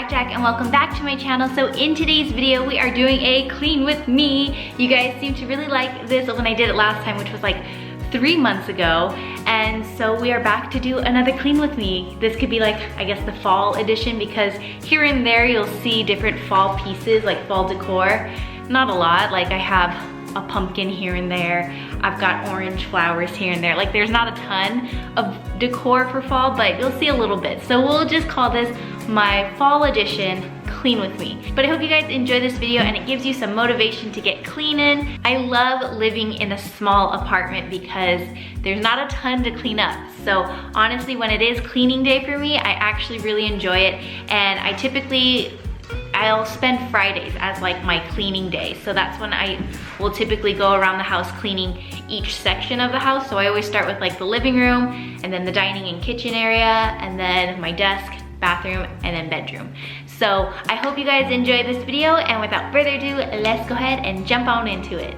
JaaackJack and welcome back to my channel. So in today's video we are doing a clean with me. You guys seem to really like this when I did it last time, which was like 3 months ago, and so we are back to do another clean with me. This could be like, I guess, the fall edition, because here and there you'll see different fall pieces, like fall decor. Not a lot, like I have a pumpkin here and there. I've got orange flowers here and there. Like there's not a ton of decor for fall, but you'll see a little bit. So we'll just call this my fall edition clean with me. But I hope you guys enjoy this video and it gives you some motivation to get cleaning. I love living in a small apartment because there's not a ton to clean up. So honestly, when it is cleaning day for me, I actually really enjoy it. And I'll spend Fridays as like my cleaning day. So that's when I will typically go around the house cleaning each section of the house. So I always start with like the living room, and then the dining and kitchen area, and then my desk, bathroom, and then bedroom. So I hope you guys enjoy this video, and without further ado, let's go ahead and jump on into it.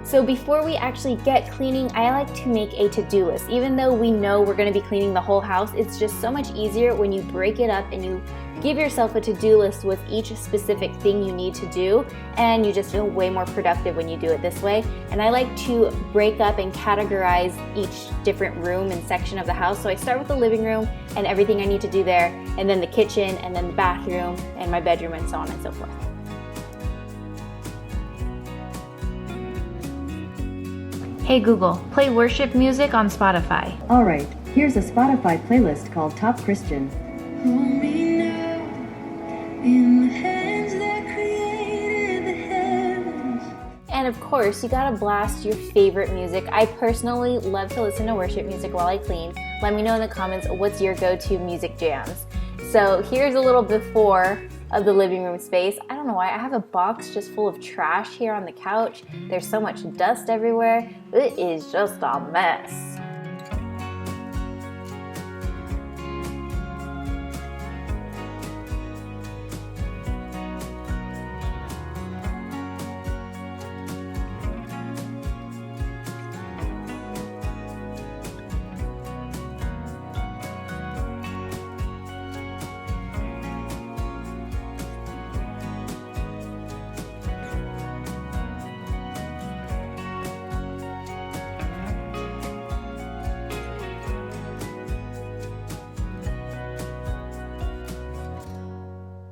So before we actually get cleaning, I like to make a to-do list. Even though we know we're gonna be cleaning the whole house, it's just so much easier when you break it up and you give yourself a to-do list with each specific thing you need to do, and you just feel way more productive when you do it this way. And I like to break up and categorize each different room and section of the house. So I start with the living room and everything I need to do there, and then the kitchen, and then the bathroom, and my bedroom, and so on and so forth. Hey Google, play worship music on Spotify. Alright, here's a Spotify playlist called Top Christian. Hold me now in the hands that created the heavens. And of course, you gotta blast your favorite music. I personally love to listen to worship music while I clean. Let me know in the comments what's your go-to music jams. So here's a little before of the living room space. I don't know why, I have a box just full of trash here on the couch. There's so much dust everywhere. It is just a mess.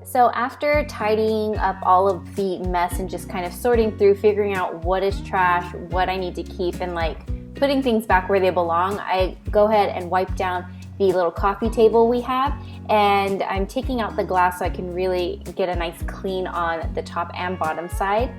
So after tidying up all of the mess and just kind of sorting through, figuring out what is trash, what I need to keep, and like putting things back where they belong, I go ahead and wipe down the little coffee table we have, and I'm taking out the glass so I can really get a nice clean on the top and bottom side.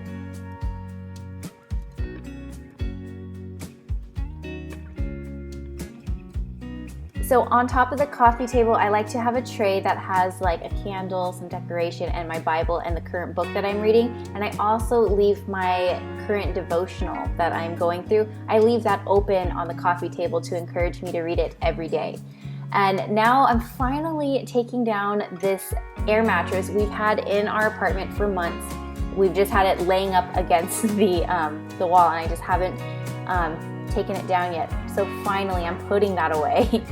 So on top of the coffee table, I like to have a tray that has like a candle, some decoration, and my Bible and the current book that I'm reading. And I also leave my current devotional that I'm going through. I leave that open on the coffee table to encourage me to read it every day. And now I'm finally taking down this air mattress we've had in our apartment for months. We've just had it laying up against the wall, and I just haven't taken it down yet. So finally I'm putting that away.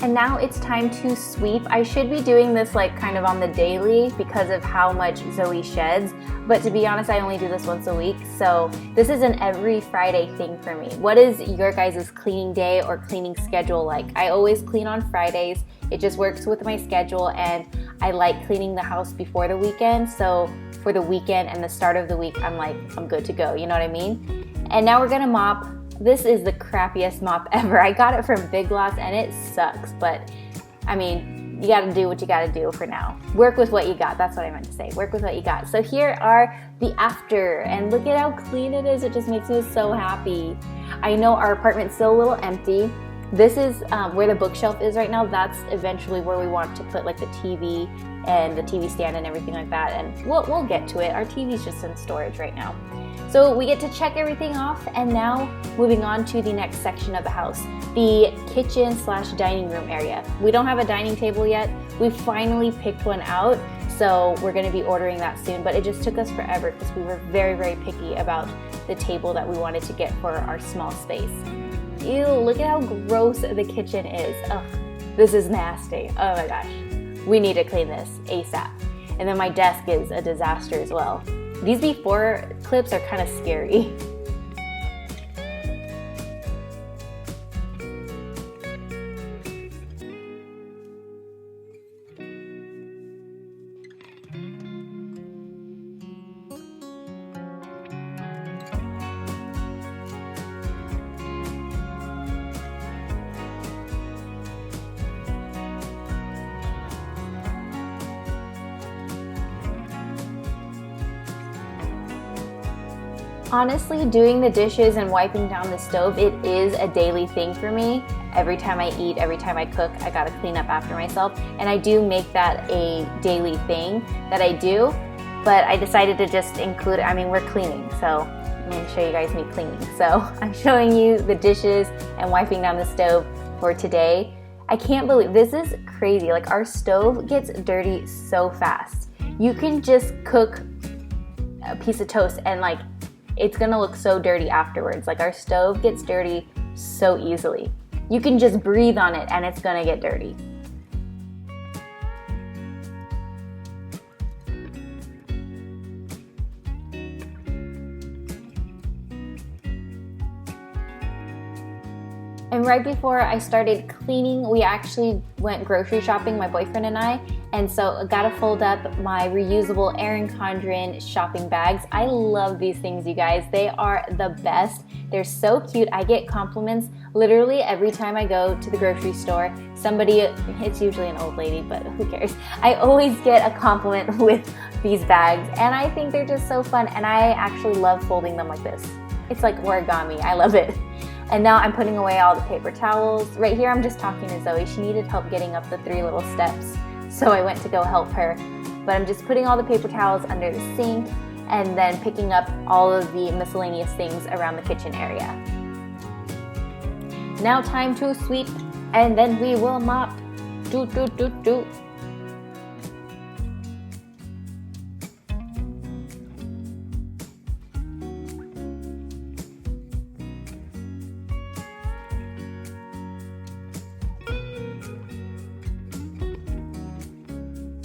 And now it's time to sweep. I should be doing this like kind of on the daily because of how much Zoe sheds, but to be honest, I only do this once a week. So this is an every Friday thing for me. What is your guys' cleaning day or cleaning schedule like? I always clean on Fridays. It just works with my schedule, and I like cleaning the house before the weekend. So for the weekend and the start of the week, I'm good to go, you know what I mean? And now we're gonna mop. This is the crappiest mop ever. I got it from Big Lots and it sucks, but I mean, you gotta do what you gotta do for now. Work with what you got, that's what I meant to say. Work with what you got. So here are the after, and look at how clean it is. It just makes me so happy. I know our apartment's still a little empty. This is where the bookshelf is right now. That's eventually where we want to put like the TV and the TV stand and everything like that, and we'll get to it. Our TV's just in storage right now. So we get to check everything off, and now moving on to the next section of the house, the kitchen/dining room area. We don't have a dining table yet. We finally picked one out. So we're gonna be ordering that soon, but it just took us forever because we were very, very picky about the table that we wanted to get for our small space. Ew, look at how gross the kitchen is. Ugh, this is nasty. Oh my gosh. We need to clean this ASAP. And then my desk is a disaster as well. These before clips are kind of scary. Honestly, doing the dishes and wiping down the stove, it is a daily thing for me. Every time I eat, every time I cook, I gotta clean up after myself. And I do make that a daily thing that I do, but I decided to just include, I mean, we're cleaning, so I'm gonna show you guys me cleaning. So I'm showing you the dishes and wiping down the stove for today. I can't believe, this is crazy. Like, our stove gets dirty so fast. You can just cook a piece of toast and like, it's gonna look so dirty afterwards. Like, our stove gets dirty so easily. You can just breathe on it and it's gonna get dirty. And right before I started cleaning, we actually went grocery shopping, my boyfriend and I. And so I gotta fold up my reusable Erin Condren shopping bags. I love these things, you guys. They are the best. They're so cute. I get compliments literally every time I go to the grocery store. Somebody, it's usually an old lady, but who cares? I always get a compliment with these bags, and I think they're just so fun. And I actually love folding them like this. It's like origami. I love it. And now I'm putting away all the paper towels. Right here, I'm just talking to Zoe. She needed help getting up the 3 little steps, so I went to go help her. But I'm just putting all the paper towels under the sink and then picking up all of the miscellaneous things around the kitchen area. Now time to sweep, and then we will mop. Do, do, do, do.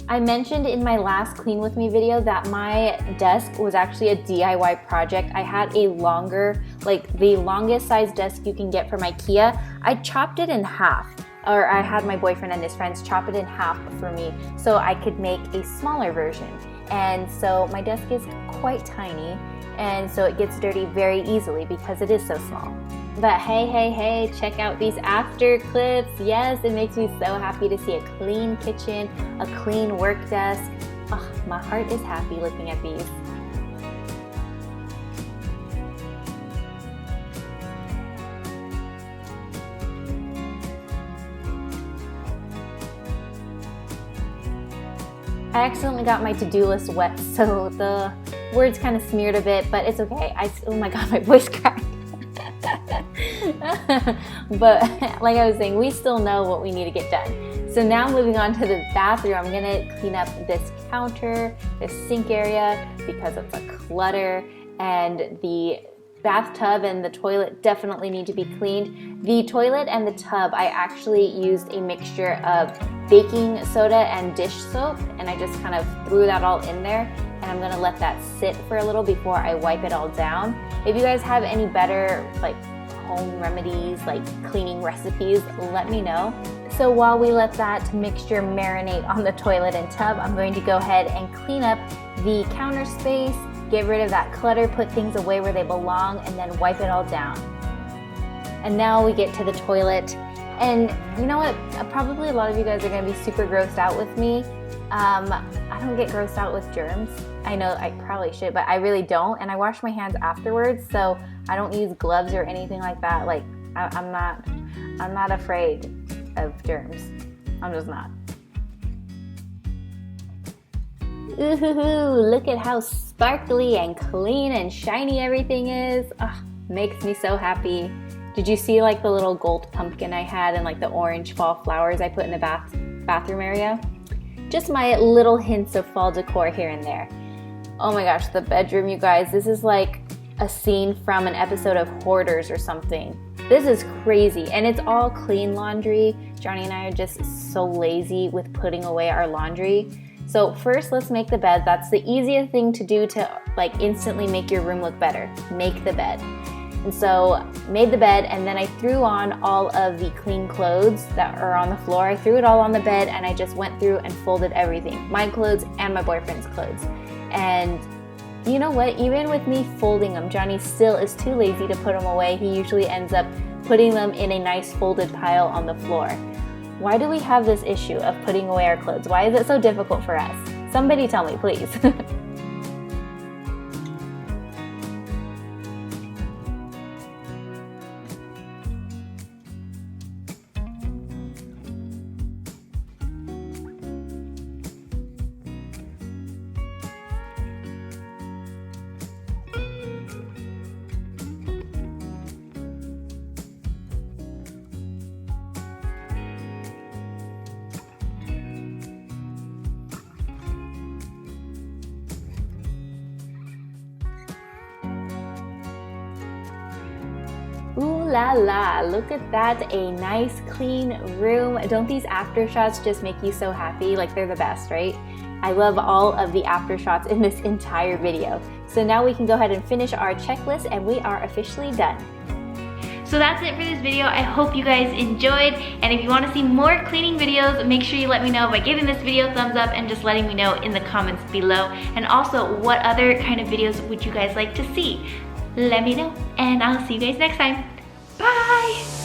I mentioned in my last Clean With Me video that my desk was actually a DIY project. I had a longer, like the longest size desk you can get from IKEA. I chopped it in half, or I had my boyfriend and his friends chop it in half for me so I could make a smaller version. And so my desk is quite tiny, and so it gets dirty very easily because it is so small. But hey, hey, hey, check out these after clips. Yes, it makes me so happy to see a clean kitchen, a clean work desk. Oh, my heart is happy looking at these. I accidentally got my to-do list wet, so the words kind of smeared a bit, but it's okay. Oh my god, my voice cracked. But like I was saying, we still know what we need to get done. So now moving on to the bathroom, I'm gonna clean up this counter, this sink area, because it's a clutter, and the bathtub and the toilet definitely need to be cleaned. The toilet and the tub, I actually used a mixture of baking soda and dish soap, and I just kind of threw that all in there, and I'm gonna let that sit for a little before I wipe it all down. If you guys have any better like home remedies, like cleaning recipes, let me know. So while we let that mixture marinate on the toilet and tub, I'm going to go ahead and clean up the counter space, get rid of that clutter, put things away where they belong, and then wipe it all down. And now we get to the toilet. And you know what? Probably a lot of you guys are gonna be super grossed out with me. I don't get grossed out with germs. I know I probably should, but I really don't. And I wash my hands afterwards, so I don't use gloves or anything like that. Like, I'm not afraid of germs. I'm just not. Ooh, look at how sparkly and clean and shiny everything is. Oh, makes me so happy. Did you see like the little gold pumpkin I had and like the orange fall flowers I put in the bathroom area? just my little hints of fall decor here and there. Oh my gosh, the bedroom, you guys. This is like a scene from an episode of Hoarders or something. This is crazy, and it's all clean laundry. Johnny and I are just so lazy with putting away our laundry. So first, let's make the bed. That's the easiest thing to do to like instantly make your room look better. Make the bed. And so made the bed, and then I threw on all of the clean clothes that are on the floor. I threw it all on the bed, and I just went through and folded everything. My clothes and my boyfriend's clothes. And you know what? Even with me folding them, Johnny still is too lazy to put them away. He usually ends up putting them in a nice folded pile on the floor. Why do we have this issue of putting away our clothes? Why is it so difficult for us? Somebody tell me, please. Ooh la la, look at that, a nice clean room. Don't these after shots just make you so happy? Like, they're the best, right? I love all of the after shots in this entire video. So now we can go ahead and finish our checklist, and we are officially done. So that's it for this video. I hope you guys enjoyed, and if you want to see more cleaning videos, make sure you let me know by giving this video a thumbs up and just letting me know in the comments below. And also, what other kind of videos would you guys like to see? Let me know, and I'll see you guys next time. Bye!